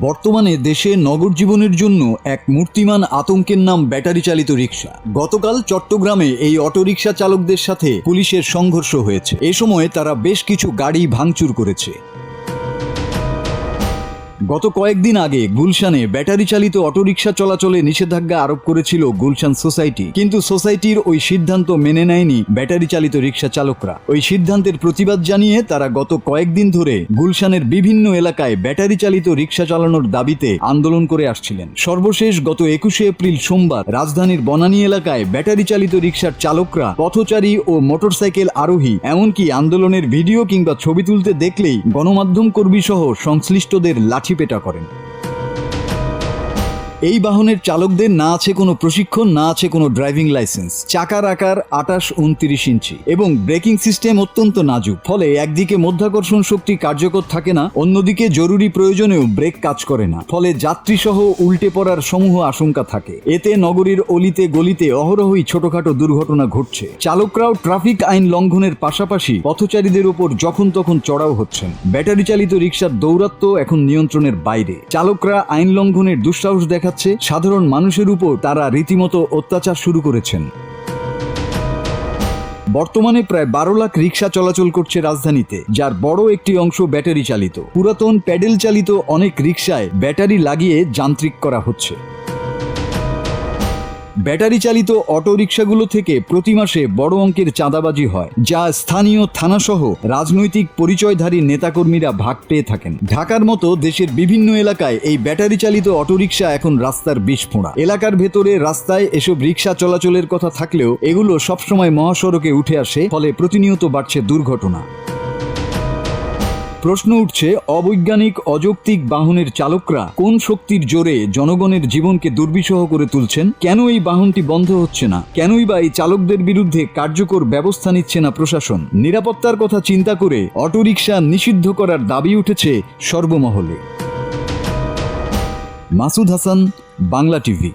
বর্তমানে দেশে নগর জীবনের জন্য এক মূর্তিমান আতঙ্কের নাম ব্যাটারি চালিত রিকশা। গতকাল চট্টগ্রামে এই অটোরিকশা চালকদের সাথে পুলিশের সংঘর্ষ হয়েছে। এ সময় তারা বেশ কিছু গাড়ি ভাঙচুর করেছে। গত কয়েকদিন আগে গুলশানে ব্যাটারি চালিত অটোরিকশা চলাচলে নিষেধাজ্ঞা আরোপ করেছিল গুলশান সোসাইটি, কিন্তু সোসাইটির ওই সিদ্ধান্ত মেনে নেয়নি ব্যাটারি চালিত রিকশা চালকরা। ওই সিদ্ধান্তের প্রতিবাদ জানিয়ে তারা গত কয়েকদিন ধরে গুলশানের বিভিন্ন এলাকায় ব্যাটারি চালিত রিকশা চালানোর দাবিতে আন্দোলন করে আসছিলেন। সর্বশেষ গত 21শে এপ্রিল সোমবার রাজধানীর বনানী এলাকায় ব্যাটারি চালিত রিকশার চালকরা পথচারী ও মোটরসাইকেল আরোহী এমনকি আন্দোলনের ভিডিও কিংবা ছবি তুলতে দেখলেই গণমাধ্যম কর্মী সহ সংশ্লিষ্টদের লাঠিপেটা করেন। এই বাহনের চালকদের না আছে কোনো প্রশিক্ষণ, না আছে কোনো ড্রাইভিং লাইসেন্স। চাকার আকার 28-29 ইঞ্চি এবং ব্রেকিং সিস্টেম অত্যন্ত নাজুক, ফলে একদিকে মধ্যাকর্ষণ শক্তি কার্যকর থাকে না, অন্যদিকে জরুরি প্রয়োজনেও ব্রেক কাজ করে না, ফলে যাত্রী সহ উল্টে পড়ার সমূহ আশঙ্কা থাকে। এতে নগরীর অলিতে গলিতে অহরহই ছোটখাটো দুর্ঘটনা ঘটছে। চালকরাও ট্রাফিক আইন লঙ্ঘনের পাশাপাশি পথচারীদের উপর যখন তখন চড়াও হচ্ছেন। ব্যাটারি চালিত রিকশার দৌরাত্ম্য এখন নিয়ন্ত্রণের বাইরে। চালকরা আইন লঙ্ঘনের দুঃসাহস দেখাচ্ছে, সাধারণ মানুষের উপর তারা রীতিমতো অত্যাচার শুরু করেছেন। বর্তমানে প্রায় 12 লাখ রিকশা চলাচল করছে রাজধানীতে, যার বড় একটি অংশ ব্যাটারি চালিত। পুরাতন প্যাডেল চালিত অনেক রিকশায় ব্যাটারি লাগিয়ে যান্ত্রিক করা হচ্ছে। ব্যাটারি চালিত অটো রিকশাগুলো থেকে প্রতি মাসে বড় অঙ্কের চাঁদাবাজি হয়, যা স্থানীয় থানাসহ রাজনৈতিক পরিচয়ধারী নেতাকর্মীরা ভাগ পেয়ে থাকেন। ঢাকার মতো দেশের বিভিন্ন এলাকায় এই ব্যাটারি চালিত অটোরিকশা এখন রাস্তার বিস্ফোরা। এলাকার ভেতরে রাস্তায় এসব রিকশা চলাচলের কথা থাকলেও এগুলো সবসময় মহাসড়কে উঠে আসে, ফলে প্রতিনিয়ত বাড়ছে দুর্ঘটনা। প্রশ্ন উঠছে, অবৈজ্ঞানিক অযৌক্তিক বাহনের চালকরা কোন শক্তির জোরে জনগণের জীবনকে দুর্বিষহ করে তুলছেন? কেন এই বাহনটি বন্ধ হচ্ছে না? কেনই বা এই চালকদের বিরুদ্ধে কার্যকর ব্যবস্থা নিচ্ছে না প্রশাসন? নিরাপত্তার কথা চিন্তা করে অটোরিকশা নিষিদ্ধ করার দাবি উঠেছে সর্বমহলে। মাসুদ হাসান, বাংলা টিভি।